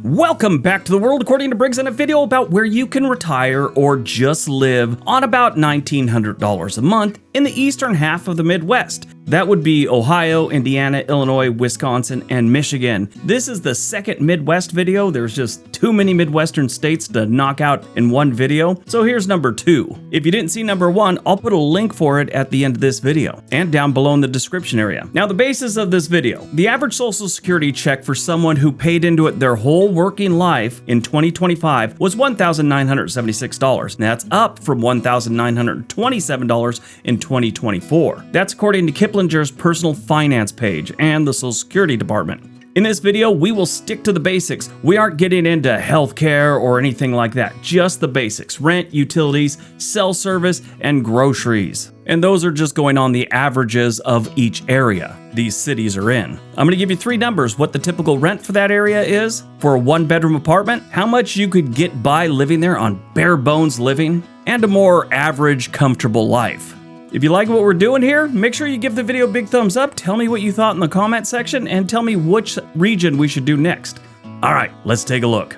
Welcome back to the world according to Briggs, and a video about where you can retire or just live on about $1,900 a month in the eastern half of the Midwest. That would be Ohio, Indiana, Illinois, Wisconsin, and Michigan. This is the second Midwest video. There's just too many Midwestern states to knock out in one video. So here's number 2. If you didn't see number 1, I'll put a link for it at the end of this video and down below in the description area. Now, the basis of this video, the average Social Security check for someone who paid into it their whole working life in 2025 was $1,976. That's up from $1,927 in 2024. That's according to Kiplinger's personal finance page and the Social Security Department. In this video, we will stick to the basics. We aren't getting into healthcare or anything like that, just the basics: rent, utilities, cell service, and groceries. And those are just going on the averages of each area these cities are in. I'm gonna give you 3 numbers: what the typical rent for that area is for a 1-bedroom apartment, how much you could get by living there on bare bones living, and a more average, comfortable life. If you like what we're doing here, make sure you give the video a big thumbs up, tell me what you thought in the comment section, and tell me which region we should do next. All right, let's take a look.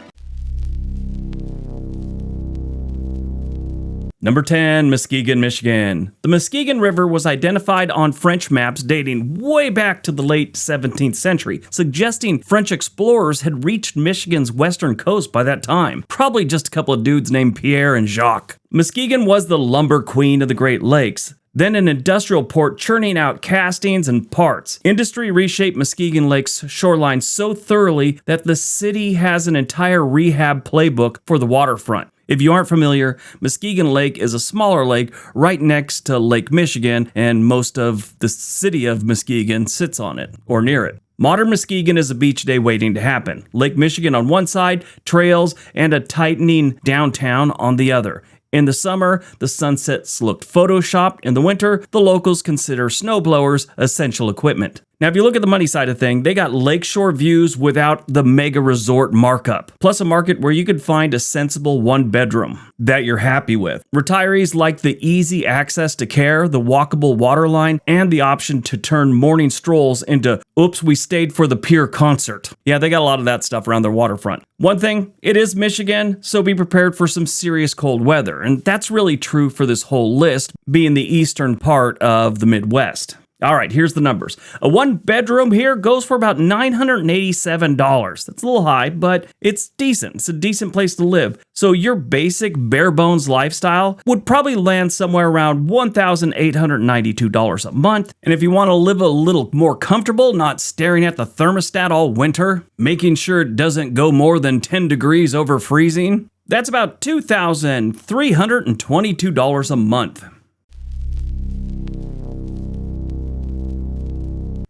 Number 10, Muskegon, Michigan. The Muskegon River was identified on French maps dating way back to the late 17th century, suggesting French explorers had reached Michigan's western coast by that time. Probably just a couple of dudes named Pierre and Jacques. Muskegon was the lumber queen of the Great Lakes, then an industrial port churning out castings and parts. Industry reshaped Muskegon Lake's shoreline so thoroughly that the city has an entire rehab playbook for the waterfront. If you aren't familiar, Muskegon Lake is a smaller lake right next to Lake Michigan, and most of the city of Muskegon sits on it or near it. Modern Muskegon is a beach day waiting to happen. Lake Michigan on one side, trails, and a tightening downtown on the other. In the summer, the sunsets looked photoshopped. In the winter, the locals consider snowblowers essential equipment. Now, if you look at the money side of thing, they got lakeshore views without the mega resort markup, plus a market where you could find a sensible 1-bedroom that you're happy with. Retirees like the easy access to care, the walkable water line, and the option to turn morning strolls into, oops, we stayed for the Pier concert. Yeah, they got a lot of that stuff around their waterfront. One thing, it is Michigan, so be prepared for some serious cold weather, and that's really true for this whole list, being the eastern part of the Midwest. All right, here's the numbers. A 1-bedroom here goes for about $987. That's a little high, but it's decent. It's a decent place to live. So your basic bare bones lifestyle would probably land somewhere around $1,892 a month. And if you want to live a little more comfortable, not staring at the thermostat all winter, making sure it doesn't go more than 10 degrees over freezing, that's about $2,322 a month.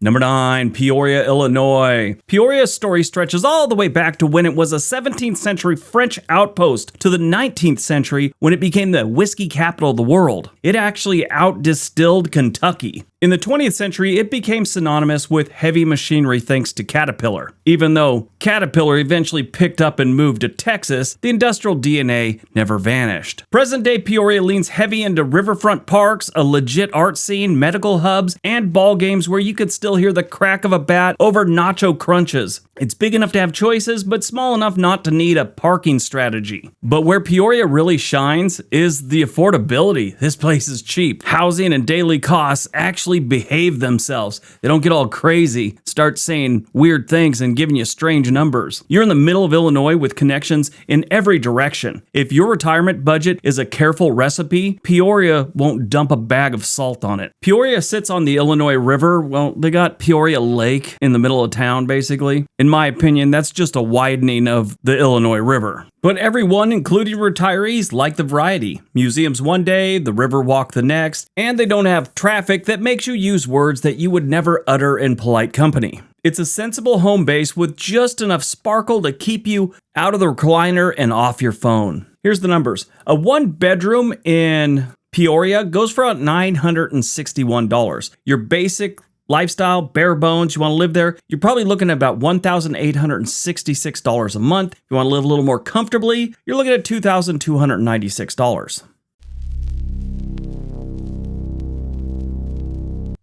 Number 9, Peoria, Illinois. Peoria's story stretches all the way back to when it was a 17th century French outpost to the 19th century when it became the whiskey capital of the world. It actually outdistilled Kentucky. In the 20th century, it became synonymous with heavy machinery thanks to Caterpillar. Even though Caterpillar eventually picked up and moved to Texas, the industrial DNA never vanished. Present-day Peoria leans heavy into riverfront parks, a legit art scene, medical hubs, and ball games where you could still hear the crack of a bat over nacho crunches. It's big enough to have choices, but small enough not to need a parking strategy. But where Peoria really shines is the affordability. This place is cheap. Housing and daily costs actually behave themselves. They don't get all crazy, start saying weird things and giving you strange numbers. You're in the middle of Illinois with connections in every direction. If your retirement budget is a careful recipe, Peoria won't dump a bag of salt on it. Peoria sits on the Illinois River. Well, they got Peoria Lake in the middle of town, basically. In my opinion, that's just a widening of the Illinois River. But everyone, including retirees, like the variety. Museums one day, the river walk the next, and they don't have traffic that makes you use words that you would never utter in polite company. It's a sensible home base with just enough sparkle to keep you out of the recliner and off your phone. Here's the numbers. A 1-bedroom in Peoria goes for about $961. Your basic lifestyle, bare bones, you want to live there, you're probably looking at about $1,866 a month. If you want to live a little more comfortably, you're looking at $2,296.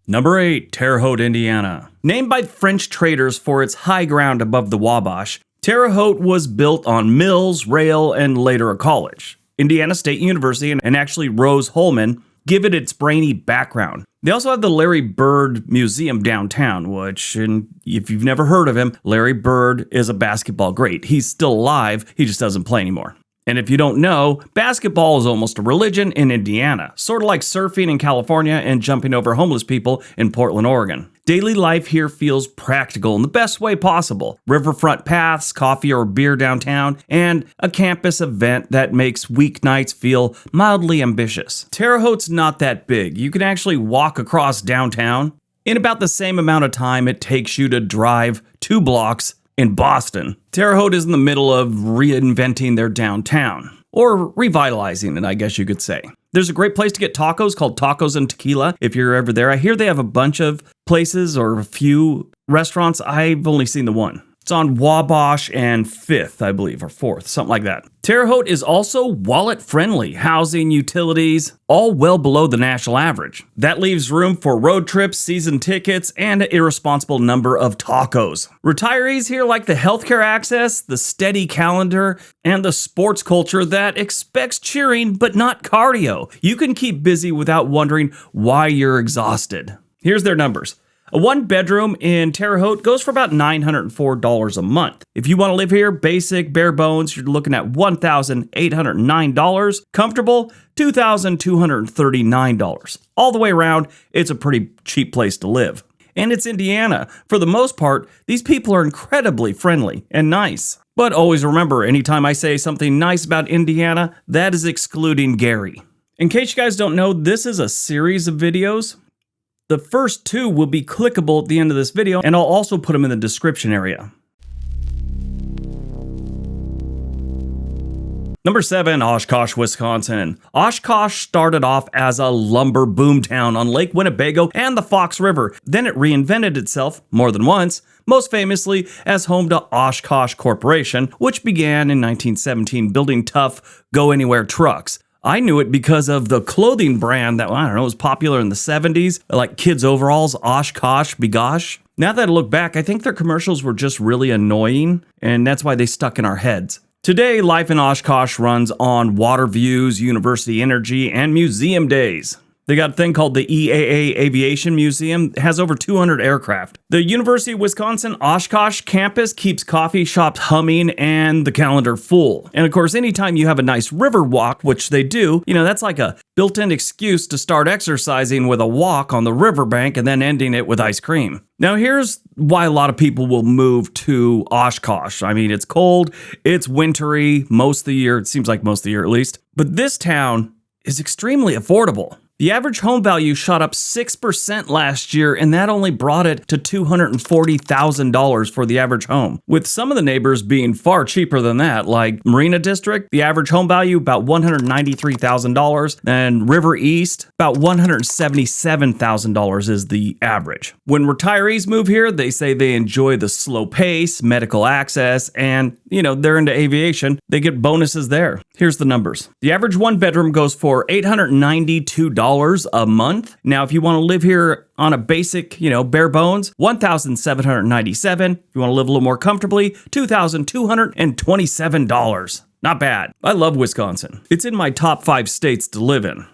Number 8, Terre Haute, Indiana. Named by French traders for its high ground above the Wabash, Terre Haute was built on mills, rail, and later a college. Indiana State University and actually Rose Holman give it its brainy background. They also have the Larry Bird Museum downtown, which, and if you've never heard of him, Larry Bird is a basketball great. He's still alive, he just doesn't play anymore. And if you don't know, basketball is almost a religion in Indiana, sort of like surfing in California and jumping over homeless people in Portland, Oregon. Daily life here feels practical in the best way possible. Riverfront paths, coffee or beer downtown, and a campus event that makes weeknights feel mildly ambitious. Terre Haute's not that big. You can actually walk across downtown in about the same amount of time it takes you to drive 2 blocks in Boston. Terre Haute is in the middle of reinventing their downtown, or revitalizing it, I guess you could say. There's a great place to get tacos called Tacos and Tequila if you're ever there. I hear they have a bunch of places or a few restaurants. I've only seen the one. It's on Wabash and 5th, I believe, or 4th, something like that. Terre Haute is also wallet-friendly, housing, utilities, all well below the national average. That leaves room for road trips, season tickets, and an irresponsible number of tacos. Retirees here like the healthcare access, the steady calendar, and the sports culture that expects cheering but not cardio. You can keep busy without wondering why you're exhausted. Here's their numbers. A 1-bedroom in Terre Haute goes for about $904 a month. If you want to live here, basic, bare bones, you're looking at $1,809. Comfortable, $2,239. All the way around, it's a pretty cheap place to live. And it's Indiana. For the most part, these people are incredibly friendly and nice. But always remember, anytime I say something nice about Indiana, that is excluding Gary. In case you guys don't know, this is a series of videos. The first 2 will be clickable at the end of this video, and I'll also put them in the description area. Number 7, Oshkosh, Wisconsin. Oshkosh started off as a lumber boomtown on Lake Winnebago and the Fox River. Then it reinvented itself more than once, most famously as home to Oshkosh Corporation, which began in 1917 building tough, go-anywhere trucks. I knew it because of the clothing brand that, I don't know, was popular in the 70s, like kids' overalls, Oshkosh, Bigosh. Now that I look back, I think their commercials were just really annoying, and that's why they stuck in our heads. Today, life in Oshkosh runs on water views, university energy, and museum days. They got a thing called the EAA Aviation Museum. It has over 200 aircraft. The University of Wisconsin Oshkosh campus keeps coffee shops humming and the calendar full. And of course, anytime you have a nice river walk, which they do, that's like a built-in excuse to start exercising with a walk on the riverbank and then ending it with ice cream. Now, here's why a lot of people will move to Oshkosh. I mean, it's cold, it's wintry most of the year. It seems like most of the year at least. But this town is extremely affordable. The average home value shot up 6% last year, and that only brought it to $240,000 for the average home, with some of the neighbors being far cheaper than that, like Marina District, the average home value about $193,000, and River East, about $177,000 is the average. When retirees move here, they say they enjoy the slow pace, medical access, and, they're into aviation. They get bonuses there. Here's the numbers. The average 1-bedroom goes for $892 a month. Now, if you want to live here on a basic, bare bones, $1,797. If you want to live a little more comfortably, $2,227. Not bad. I love Wisconsin. It's in my top 5 states to live in.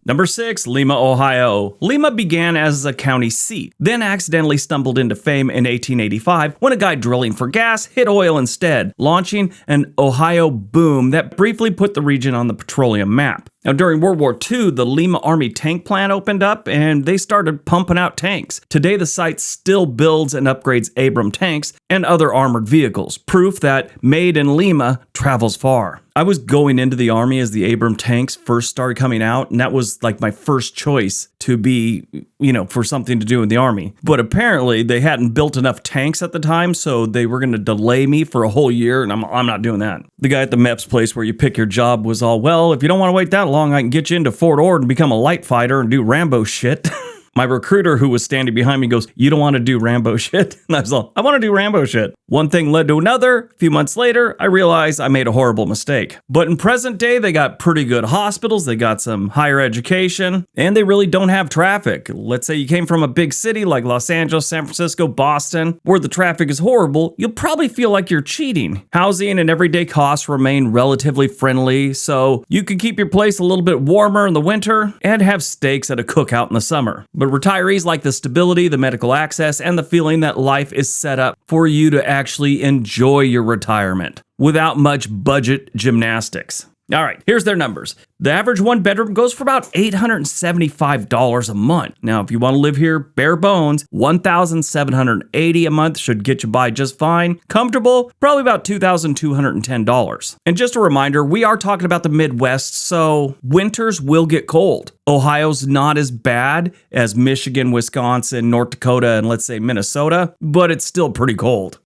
Number 6, Lima, Ohio. Lima began as a county seat, then accidentally stumbled into fame in 1885 when a guy drilling for gas hit oil instead, launching an Ohio boom that briefly put the region on the petroleum map. Now, during World War II, the Lima Army tank plant opened up and they started pumping out tanks. Today, the site still builds and upgrades Abram tanks and other armored vehicles, proof that made in Lima travels far. I was going into the Army as the Abram tanks first started coming out, and that was like my first choice to be, for something to do in the Army. But apparently, they hadn't built enough tanks at the time, so they were going to delay me for a whole year, and I'm not doing that. The guy at the MEPS place where you pick your job was all, well, if you don't want to wait that long, I can get you into Fort Ord and become a light fighter and do Rambo shit. My recruiter who was standing behind me goes, "You don't want to do Rambo shit?" And I was like, "I want to do Rambo shit." One thing led to another. A few months later, I realized I made a horrible mistake. But in present day, they got pretty good hospitals, they got some higher education, and they really don't have traffic. Let's say you came from a big city like Los Angeles, San Francisco, Boston, where the traffic is horrible, you'll probably feel like you're cheating. Housing and everyday costs remain relatively friendly, so you can keep your place a little bit warmer in the winter and have steaks at a cookout in the summer. But retirees like the stability, the medical access, and the feeling that life is set up for you to actually enjoy your retirement without much budget gymnastics. All right, here's their numbers. The average one bedroom goes for about $875 a month. Now, if you want to live here bare bones, $1,780 a month should get you by just fine. Comfortable, probably about $2,210. And just a reminder, we are talking about the Midwest, so winters will get cold. Ohio's not as bad as Michigan, Wisconsin, North Dakota, and let's say Minnesota, but it's still pretty cold.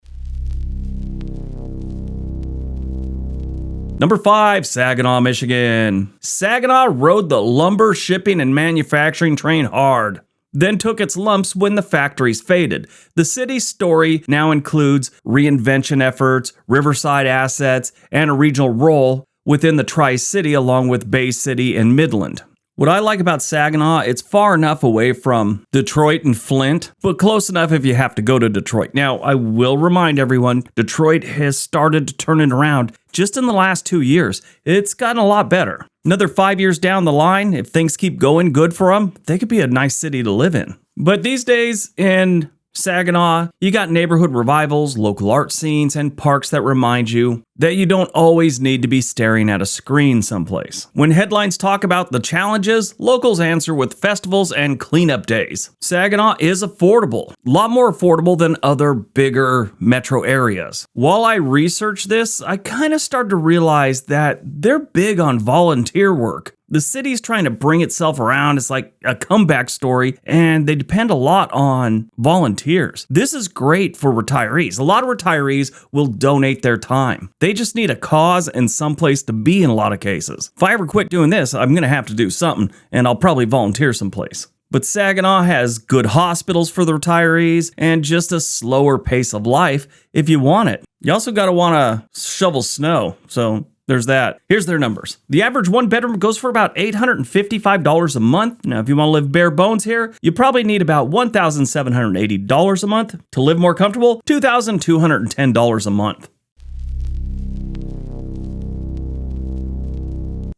Number 5, Saginaw, Michigan. Saginaw rode the lumber, shipping, and manufacturing train hard, then took its lumps when the factories faded. The city's story now includes reinvention efforts, riverside assets, and a regional role within the Tri-City along with Bay City and Midland. What I like about Saginaw, it's far enough away from Detroit and Flint, but close enough if you have to go to Detroit. Now, I will remind everyone, Detroit has started to turn it around just in the last 2 years. It's gotten a lot better. Another 5 years down the line, if things keep going good for them, they could be a nice city to live in. But these days in Saginaw, you got neighborhood revivals, local art scenes, and parks that remind you that you don't always need to be staring at a screen someplace. When headlines talk about the challenges, locals answer with festivals and cleanup days. Saginaw is affordable, a lot more affordable than other bigger metro areas. While I researched this, I kind of started to realize that they're big on volunteer work. The city's trying to bring itself around. It's like a comeback story, and they depend a lot on volunteers. This is great for retirees. A lot of retirees will donate their time. They just need a cause and someplace to be in a lot of cases. If I ever quit doing this, I'm going to have to do something, and I'll probably volunteer someplace. But Saginaw has good hospitals for the retirees and just a slower pace of life if you want it. You also got to want to shovel snow, so there's that. Here's their numbers. The average one bedroom goes for about $855 a month. Now, if you want to live bare bones here, you probably need about $1,780 a month. To live more comfortable, $2,210 a month.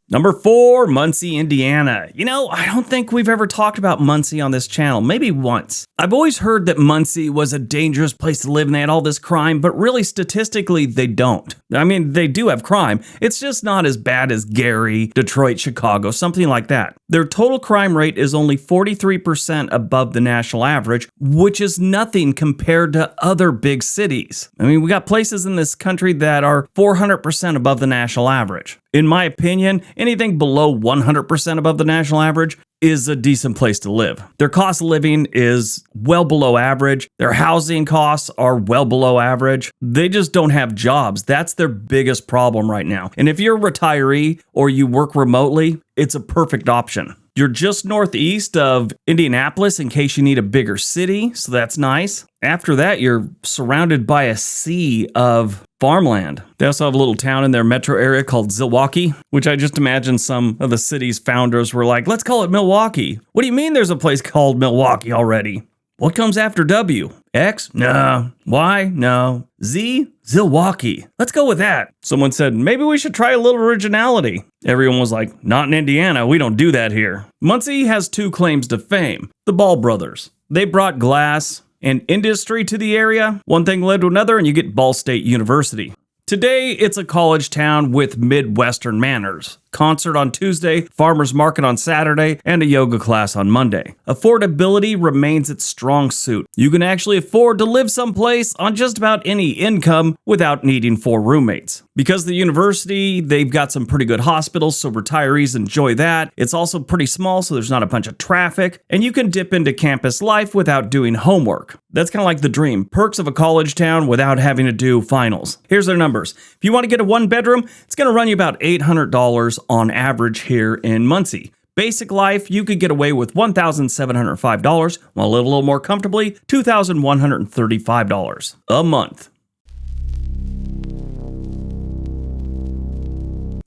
Number 4, Muncie, Indiana. You know, I don't think we've ever talked about Muncie on this channel, maybe once. I've always heard that Muncie was a dangerous place to live and they had all this crime, but really statistically, they don't. I mean, they do have crime. It's just not as bad as Gary, Detroit, Chicago, something like that. Their total crime rate is only 43% above the national average, which is nothing compared to other big cities. I mean, we got places in this country that are 400% above the national average. In my opinion, anything below 100% above the national average is a decent place to live. Their cost of living is well below average. Their housing costs are well below average. They just don't have jobs. That's their biggest problem right now. And if you're a retiree or you work remotely, it's a perfect option. You're just northeast of Indianapolis in case you need a bigger city, so that's nice. After that, you're surrounded by a sea of farmland. They also have a little town in their metro area called Zilwaukee, which I just imagine some of the city's founders were like, let's call it Milwaukee. What do you mean there's a place called Milwaukee already? What comes after W? X? No. Y? No. Z? Zilwaukee. Let's go with that. Someone said, maybe we should try a little originality. Everyone was like, not in Indiana. We don't do that here. Muncie has 2 claims to fame. The Ball brothers. They brought glass and industry to the area. One thing led to another, and you get Ball State University. Today, it's a college town with Midwestern manners. Concert on Tuesday, farmers market on Saturday, and a yoga class on Monday. Affordability remains its strong suit. You can actually afford to live someplace on just about any income without needing 4 roommates. Because the university, they've got some pretty good hospitals, so retirees enjoy that. It's also pretty small, so there's not a bunch of traffic, and you can dip into campus life without doing homework. That's kind of like the dream. Perks of a college town without having to do finals. Here's their numbers. If you want to get a 1 bedroom, it's going to run you about $800 on average here in Muncie. Basic life, you could get away with $1,705, while live a little more comfortably, $2,135 a month.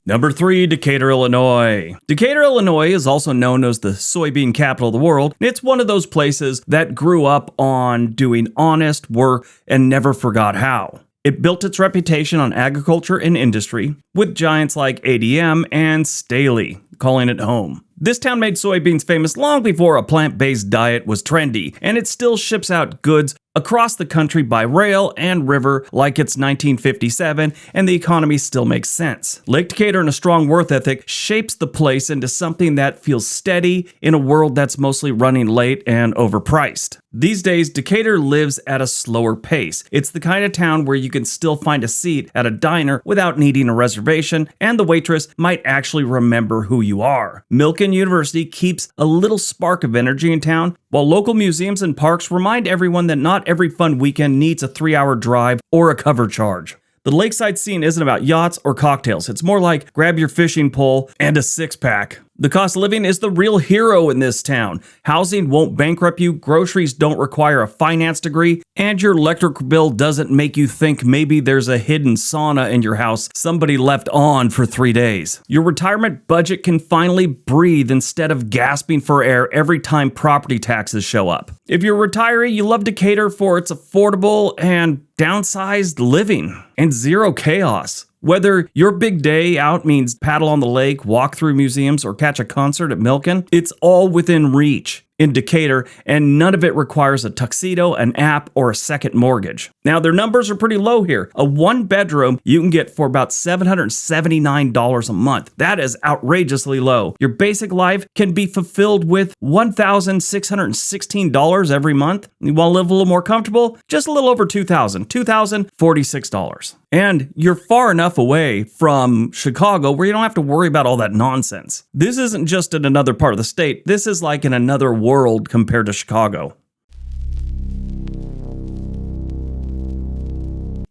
Number 3, Decatur, Illinois. Decatur, Illinois is also known as the soybean capital of the world. It's one of those places that grew up on doing honest work and never forgot how. It built its reputation on agriculture and industry, with giants like ADM and Staley calling it home. This town made soybeans famous long before a plant-based diet was trendy, and it still ships out goods across the country by rail and river like it's 1957, and the economy still makes sense. Lake Decatur and a strong work ethic shapes the place into something that feels steady in a world that's mostly running late and overpriced. These days, Decatur lives at a slower pace. It's the kind of town where you can still find a seat at a diner without needing a reservation, and the waitress might actually remember who you are. Milken University keeps a little spark of energy in town, while local museums and parks remind everyone that not every fun weekend needs a 3-hour drive or a cover charge. The lakeside scene isn't about yachts or cocktails. It's more like grab your fishing pole and a six-pack. The cost of living is the real hero in this town. Housing won't bankrupt you, groceries don't require a finance degree, and your electric bill doesn't make you think maybe there's a hidden sauna in your house somebody left on for 3 days. Your retirement budget can finally breathe instead of gasping for air every time property taxes show up. If you're a retiree, you love Decatur for its affordable and downsized living and zero chaos. Whether your big day out means paddle on the lake, walk through museums, or catch a concert at Milken, it's all within reach in Decatur, and none of it requires a tuxedo, an app, or a second mortgage. Now, their numbers are pretty low here. A one-bedroom you can get for about $779 a month. That is outrageously low. Your basic life can be fulfilled with $1,616 every month. You want to live a little more comfortable? Just a little over $2,000, $2,046. And you're far enough away from Chicago where you don't have to worry about all that nonsense. This isn't just in another part of the state. This is like in another world compared to Chicago.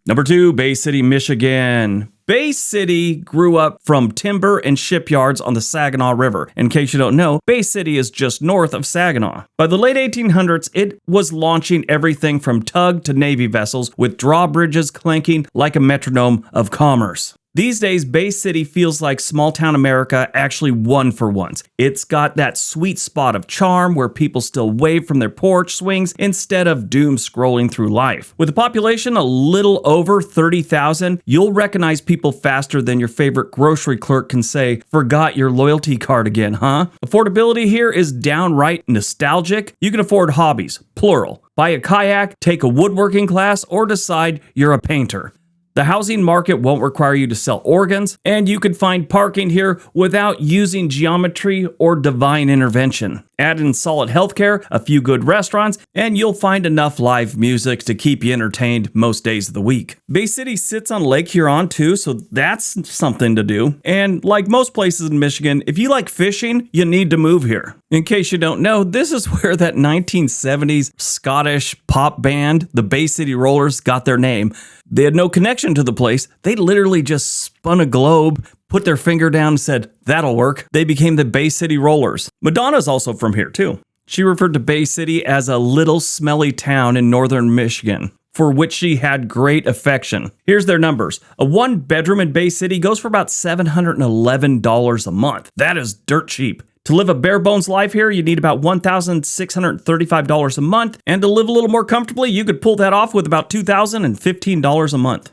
Number 2, Bay City, Michigan. Bay City grew up from timber and shipyards on the Saginaw River. In case you don't know, Bay City is just north of Saginaw. By the late 1800s, it was launching everything from tug to Navy vessels, with drawbridges clanking like a metronome of commerce. These days, Bay City feels like small-town America actually won for once. It's got that sweet spot of charm where people still wave from their porch swings instead of doom scrolling through life. With a population a little over 30,000, you'll recognize people faster than your favorite grocery clerk can say, "Forgot your loyalty card again, huh?" Affordability here is downright nostalgic. You can afford hobbies, plural. Buy a kayak, take a woodworking class, or decide you're a painter. The housing market won't require you to sell organs, and you can find parking here without using geometry or divine intervention. Add in solid healthcare, a few good restaurants, and you'll find enough live music to keep you entertained most days of the week. Bay City sits on Lake Huron too, so that's something to do. And like most places in Michigan, if you like fishing, you need to move here. In case you don't know, this is where that 1970s Scottish pop band, the Bay City Rollers, got their name. They had no connection to the place. They literally just spun a globe, put their finger down and said, "That'll work." They became the Bay City Rollers. Madonna's also from here too. She referred to Bay City as a little smelly town in northern Michigan, for which she had great affection. Here's their numbers. A one-bedroom in Bay City goes for about $711 a month. That is dirt cheap. To live a bare-bones life here, you need about $1,635 a month, and to live a little more comfortably, you could pull that off with about $2,015 a month.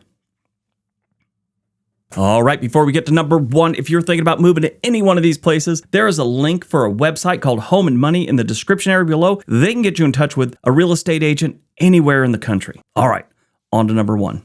All right, before we get to number 1, if you're thinking about moving to any one of these places, there is a link for a website called Home and Money in the description area below. They can get you in touch with a real estate agent anywhere in the country. All right, on to number 1.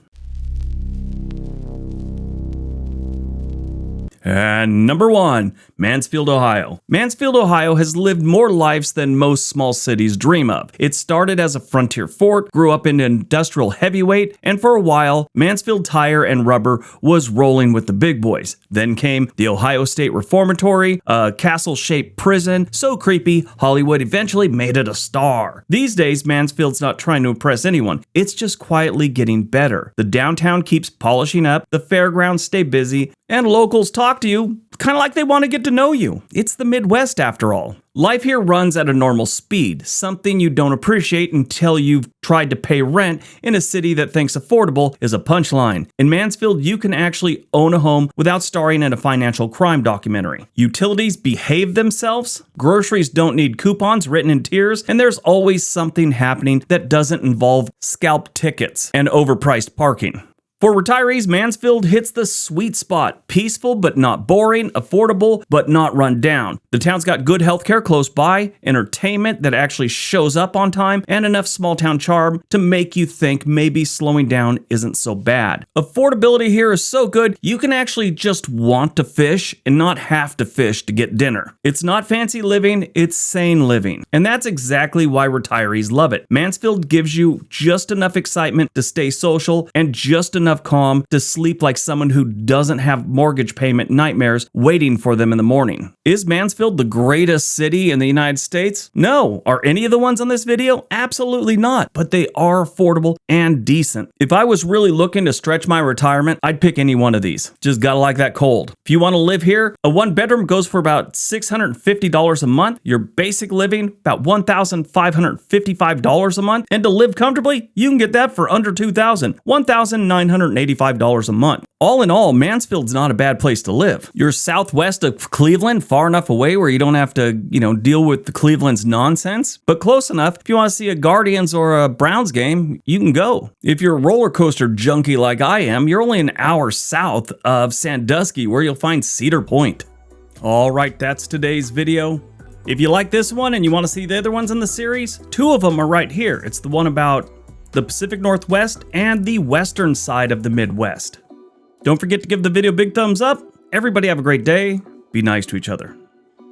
And number 1, Mansfield, Ohio. Mansfield, Ohio has lived more lives than most small cities dream of. It started as a frontier fort, grew up into industrial heavyweight, and for a while, Mansfield Tire and Rubber was rolling with the big boys. Then came the Ohio State Reformatory, a castle-shaped prison, so creepy, Hollywood eventually made it a star. These days, Mansfield's not trying to impress anyone. It's just quietly getting better. The downtown keeps polishing up, the fairgrounds stay busy, and locals talk to you kind of like they want to get to know you. It's the Midwest after all. Life here runs at a normal speed, something you don't appreciate until you've tried to pay rent in a city that thinks affordable is a punchline. In Mansfield, you can actually own a home without starring in a financial crime documentary. Utilities behave themselves, groceries don't need coupons written in tears, and there's always something happening that doesn't involve scalp tickets and overpriced parking. For retirees, Mansfield hits the sweet spot. Peaceful but not boring, affordable but not run down. The town's got good healthcare close by, entertainment that actually shows up on time, and enough small town charm to make you think maybe slowing down isn't so bad. Affordability here is so good, you can actually just want to fish and not have to fish to get dinner. It's not fancy living, it's sane living. And that's exactly why retirees love it. Mansfield gives you just enough excitement to stay social and just enough calm to sleep like someone who doesn't have mortgage payment nightmares waiting for them in the morning. Is Mansfield the greatest city in the United States? No. Are any of the ones on this video? Absolutely not. But they are affordable and decent. If I was really looking to stretch my retirement, I'd pick any one of these. Just gotta like that cold. If you want to live here, a one bedroom goes for about $650 a month. Your basic living, about $1,555 a month. And to live comfortably, you can get that for under $2,000. $1,985 a month. All in all, Mansfield's not a bad place to live. You're southwest of Cleveland, far enough away where you don't have to, deal with the Cleveland's nonsense, but close enough if you want to see a Guardians or a Browns game, you can go. If you're a roller coaster junkie like I am, you're only an hour south of Sandusky where you'll find Cedar Point. All right, that's today's video. If you like this one and you want to see the other ones in the series, two of them are right here. It's the one about the Pacific Northwest and the western side of the Midwest. Don't forget to give the video a big thumbs up. Everybody have a great day. Be nice to each other.